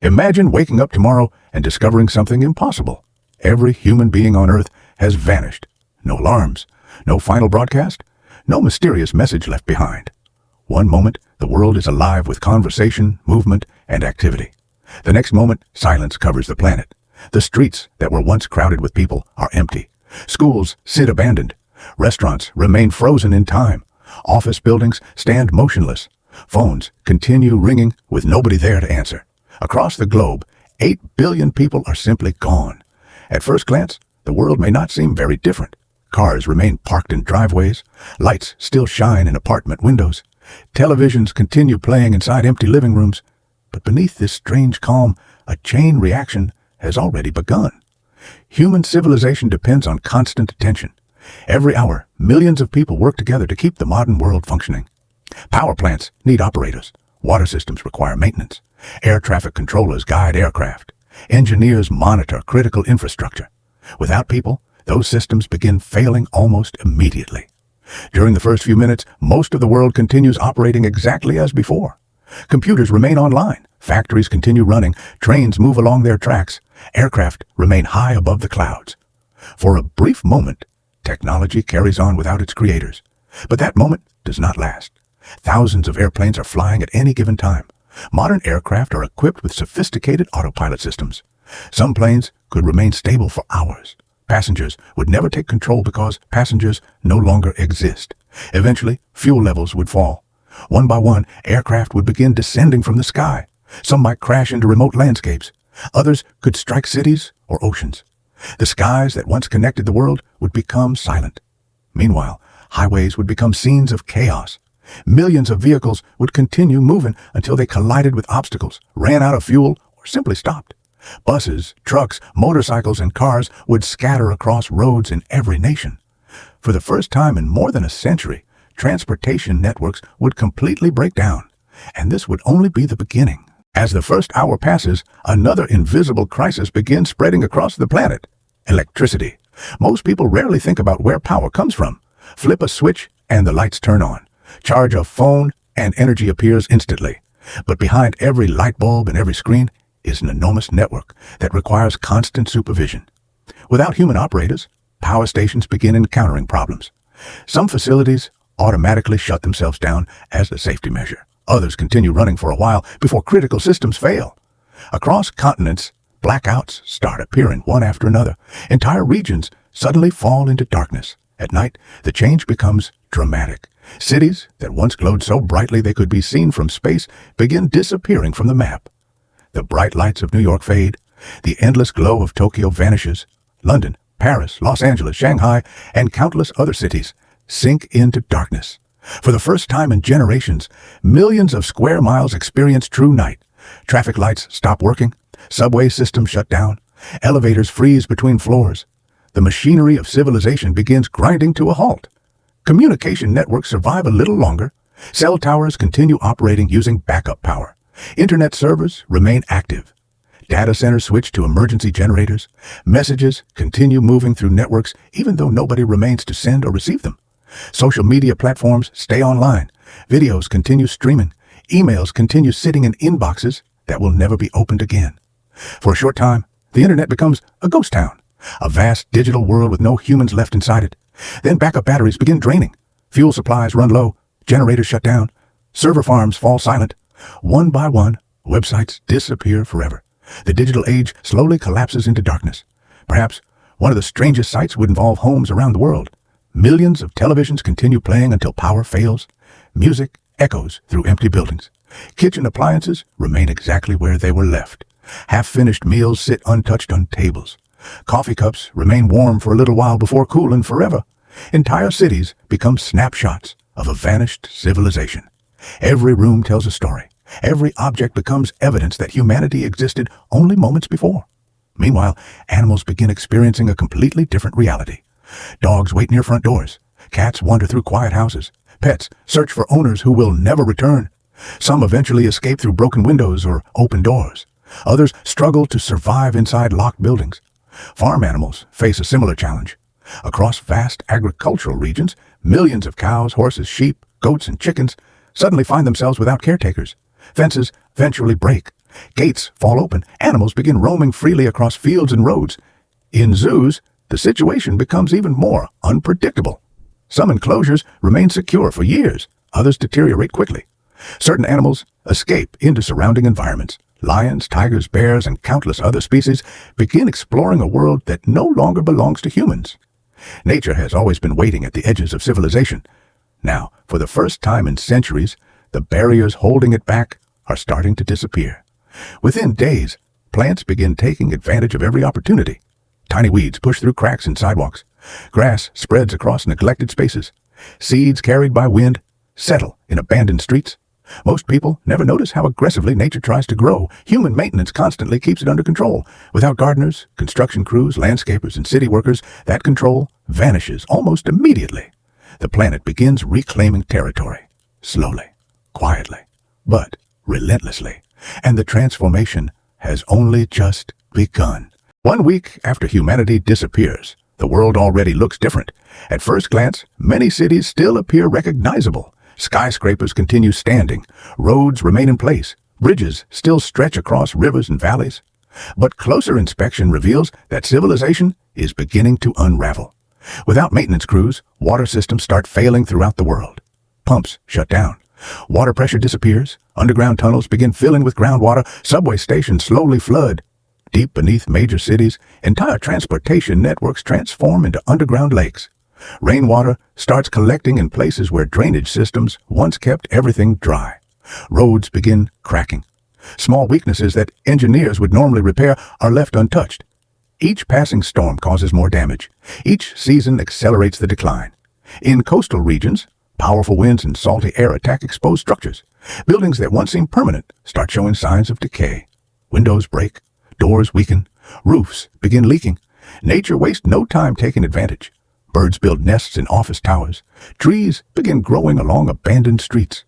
Imagine waking up tomorrow and discovering something impossible. Every human being on Earth has vanished. No alarms, no final broadcast, no mysterious message left behind. One moment, the world is alive with conversation, movement, and activity. The next moment, silence covers the planet. The streets that were once crowded with people are empty. Schools sit abandoned. Restaurants remain frozen in time. Office buildings stand motionless. Phones continue ringing with nobody there to answer. Across the globe, 8 billion people are simply gone. At first glance, the world may not seem very different. Cars remain parked in driveways. Lights still shine in apartment windows. Televisions continue playing inside empty living rooms. But beneath this strange calm, a chain reaction has already begun. Human civilization depends on constant attention. Every hour, millions of people work together to keep the modern world functioning. Power plants need operators. Water systems require maintenance. Air traffic controllers guide aircraft. Engineers monitor critical infrastructure. Without people, those systems begin failing almost immediately. During the first few minutes, most of the world continues operating exactly as before. Computers remain online. Factories continue running. Trains move along their tracks. Aircraft remain high above the clouds. For a brief moment, technology carries on without its creators. But that moment does not last. Thousands of airplanes are flying at any given time. Modern aircraft are equipped with sophisticated autopilot systems. Some planes could remain stable for hours. Passengers would never take control because passengers no longer exist. Eventually, fuel levels would fall. One by one, aircraft would begin descending from the sky. Some might crash into remote landscapes. Others could strike cities or oceans. The skies that once connected the world would become silent. Meanwhile, highways would become scenes of chaos. Millions of vehicles would continue moving until they collided with obstacles, ran out of fuel, or simply stopped. Buses, trucks, motorcycles, and cars would scatter across roads in every nation. For the first time in more than a century, transportation networks would completely break down. And this would only be the beginning. As the first hour passes, another invisible crisis begins spreading across the planet. Electricity. Most people rarely think about where power comes from. Flip a switch and the lights turn on. Charge a phone and energy appears instantly. But behind every light bulb and every screen is an enormous network that requires constant supervision. Without human operators, power stations begin encountering problems. Some facilities automatically shut themselves down as a safety measure. Others continue running for a while before critical systems fail. Across continents, blackouts start appearing one after another. Entire regions suddenly fall into darkness. At night, the change becomes dramatic. Cities that once glowed so brightly they could be seen from space begin disappearing from the map. The bright lights of New York fade. The endless glow of Tokyo vanishes. London, Paris, Los Angeles, Shanghai, and countless other cities sink into darkness. For the first time in generations, millions of square miles experience true night. Traffic lights stop working. Subway systems shut down. Elevators freeze between floors. The machinery of civilization begins grinding to a halt. Communication networks survive a little longer. Cell towers continue operating using backup power. Internet servers remain active. Data centers switch to emergency generators. Messages continue moving through networks even though nobody remains to send or receive them. Social media platforms stay online. Videos continue streaming. Emails continue sitting in inboxes that will never be opened again. For a short time, the internet becomes a ghost town, a vast digital world with no humans left inside it. Then backup batteries begin draining. Fuel supplies run low. Generators shut down. Server farms fall silent. One by one, websites disappear forever. The digital age slowly collapses into darkness. Perhaps one of the strangest sights would involve homes around the world. Millions of televisions continue playing until power fails. Music echoes through empty buildings. Kitchen appliances remain exactly where they were left. Half-finished meals sit untouched on tables. Coffee cups remain warm for a little while before cooling forever. Entire cities become snapshots of a vanished civilization. Every room tells a story. Every object becomes evidence that humanity existed only moments before. Meanwhile, animals begin experiencing a completely different reality. Dogs wait near front doors. Cats wander through quiet houses. Pets search for owners who will never return. Some eventually escape through broken windows or open doors. Others struggle to survive inside locked buildings. Farm animals face a similar challenge. Across vast agricultural regions, millions of cows, horses, sheep, goats, and chickens suddenly find themselves without caretakers. Fences eventually break. Gates fall open, animals begin roaming freely across fields and roads. In zoos, the situation becomes even more unpredictable. Some enclosures remain secure for years, others deteriorate quickly. Certain animals escape into surrounding environments. Lions, tigers, bears, and countless other species begin exploring a world that no longer belongs to humans. Nature has always been waiting at the edges of civilization. Now, for the first time in centuries, the barriers holding it back are starting to disappear. Within days, plants begin taking advantage of every opportunity. Tiny weeds push through cracks in sidewalks. Grass spreads across neglected spaces. Seeds carried by wind settle in abandoned streets. Most people never notice how aggressively nature tries to grow. Human maintenance constantly keeps it under control. Without gardeners, construction crews, landscapers, and city workers, that control vanishes almost immediately. The planet begins reclaiming territory, slowly, quietly, but relentlessly. And the transformation has only just begun. 1 week after humanity disappears, the world already looks different. At first glance, many cities still appear recognizable. Skyscrapers continue standing. Roads remain in place. Bridges still stretch across rivers and valleys. But closer inspection reveals that civilization is beginning to unravel. Without maintenance crews, water systems start failing throughout the world. Pumps shut down. Water pressure disappears. Underground tunnels begin filling with groundwater. Subway stations slowly flood. Deep beneath major cities, entire transportation networks transform into underground lakes. Rainwater starts collecting in places where drainage systems once kept everything dry. Roads begin cracking. Small weaknesses that engineers would normally repair are left untouched. Each passing storm causes more damage. Each season accelerates the decline. In coastal regions, powerful winds and salty air attack exposed structures. Buildings that once seemed permanent start showing signs of decay. Windows break. Doors weaken. Roofs begin leaking. Nature wastes no time taking advantage. Birds build nests in office towers. Trees begin growing along abandoned streets.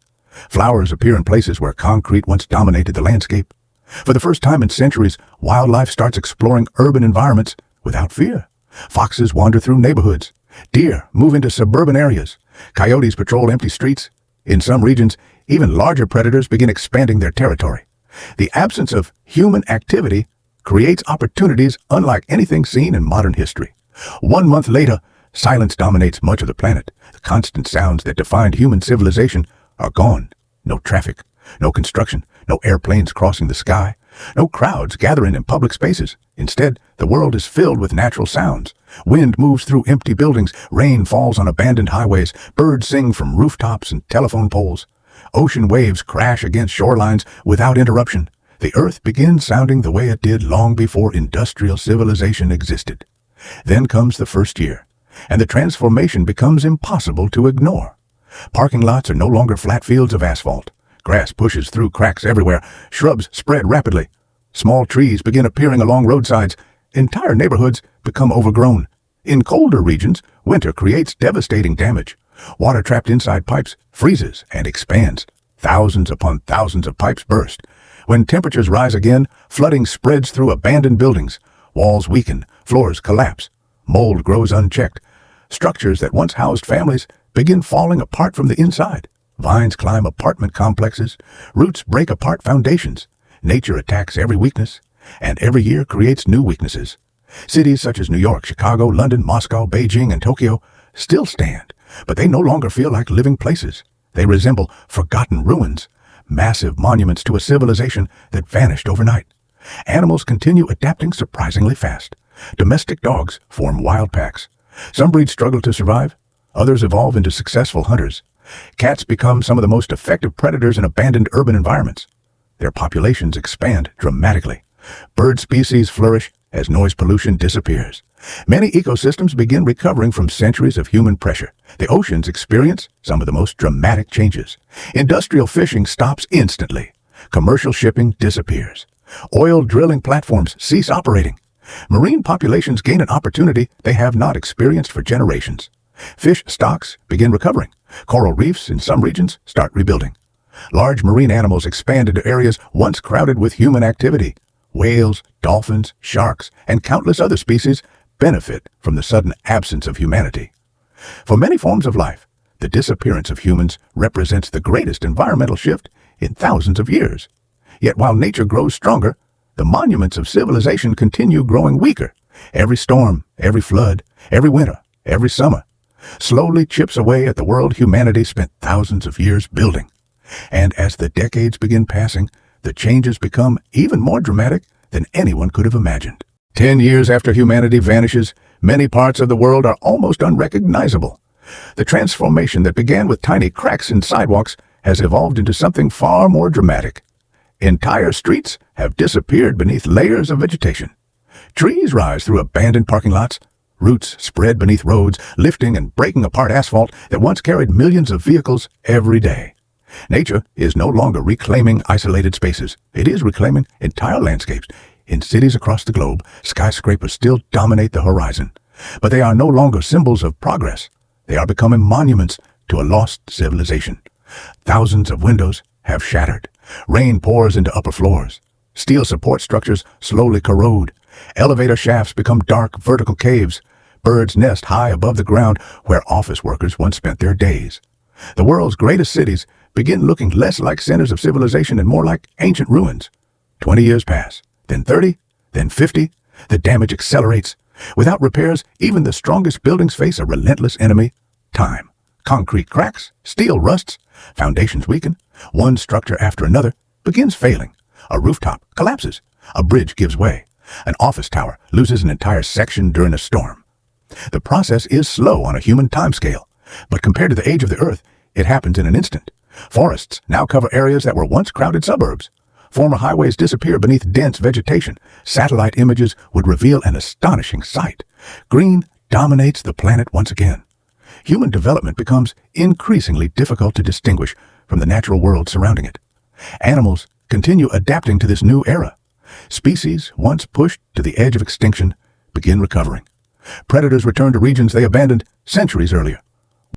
Flowers appear in places where concrete once dominated the landscape. For the first time in centuries, wildlife starts exploring urban environments without fear. Foxes wander through neighborhoods. Deer move into suburban areas. Coyotes patrol empty streets. In some regions, even larger predators begin expanding their territory. The absence of human activity creates opportunities unlike anything seen in modern history. 1 month later, silence dominates much of the planet. The constant sounds that defined human civilization are gone. No traffic, no construction, no airplanes crossing the sky, no crowds gathering in public spaces. Instead, the world is filled with natural sounds. Wind moves through empty buildings, rain falls on abandoned highways, birds sing from rooftops and telephone poles. Ocean waves crash against shorelines without interruption. The earth begins sounding the way it did long before industrial civilization existed. Then comes the first year, and the transformation becomes impossible to ignore. Parking lots are no longer flat fields of asphalt. Grass pushes through cracks everywhere. Shrubs spread rapidly. Small trees begin appearing along roadsides. Entire neighborhoods become overgrown. In colder regions, winter creates devastating damage. Water trapped inside pipes freezes and expands. Thousands upon thousands of pipes burst. When temperatures rise again, flooding spreads through abandoned buildings. Walls weaken, floors collapse. Mold grows unchecked. Structures that once housed families begin falling apart from the inside. Vines climb apartment complexes. Roots break apart foundations. Nature attacks every weakness, and every year creates new weaknesses. Cities such as New York, Chicago, London, Moscow, Beijing, and Tokyo still stand, but they no longer feel like living places. They resemble forgotten ruins, massive monuments to a civilization that vanished overnight. Animals continue adapting surprisingly fast. Domestic dogs form wild packs. Some breeds struggle to survive. Others evolve into successful hunters. Cats become some of the most effective predators in abandoned urban environments. Their populations expand dramatically. Bird species flourish as noise pollution disappears. Many ecosystems begin recovering from centuries of human pressure. The oceans experience some of the most dramatic changes. Industrial fishing stops instantly. Commercial shipping disappears. Oil drilling platforms cease operating. Marine populations gain an opportunity they have not experienced for generations. Fish stocks begin recovering. Coral reefs in some regions start rebuilding. Large marine animals expand into areas once crowded with human activity. Whales, dolphins, sharks, and countless other species benefit from the sudden absence of humanity. For many forms of life, the disappearance of humans represents the greatest environmental shift in thousands of years. Yet while nature grows stronger, the monuments of civilization continue growing weaker. Every storm, every flood, every winter, every summer slowly chips away at the world humanity spent thousands of years building. And as the decades begin passing, the changes become even more dramatic than anyone could have imagined. 10 years after humanity vanishes, many parts of the world are almost unrecognizable. The transformation that began with tiny cracks in sidewalks has evolved into something far more dramatic. Entire streets have disappeared beneath layers of vegetation. Trees rise through abandoned parking lots. Roots spread beneath roads, lifting and breaking apart asphalt that once carried millions of vehicles every day. Nature is no longer reclaiming isolated spaces. It is reclaiming entire landscapes. In cities across the globe, skyscrapers still dominate the horizon. But they are no longer symbols of progress. They are becoming monuments to a lost civilization. Thousands of windows have shattered. Rain pours into upper floors. Steel support structures slowly corrode. Elevator shafts become dark, vertical caves. Birds nest high above the ground where office workers once spent their days. The world's greatest cities begin looking less like centers of civilization and more like ancient ruins. 20 years pass, then 30, then 50. The damage accelerates. Without repairs, even the strongest buildings face a relentless enemy: time. Concrete cracks, steel rusts, foundations weaken. One structure after another begins failing. A rooftop collapses. A bridge gives way. An office tower loses an entire section during a storm. The process is slow on a human timescale, but compared to the age of the Earth, it happens in an instant. Forests now cover areas that were once crowded suburbs. Former highways disappear beneath dense vegetation. Satellite images would reveal an astonishing sight. Green dominates the planet once again. Human development becomes increasingly difficult to distinguish from the natural world surrounding it. Animals continue adapting to this new era. Species, once pushed to the edge of extinction, begin recovering. Predators return to regions they abandoned centuries earlier.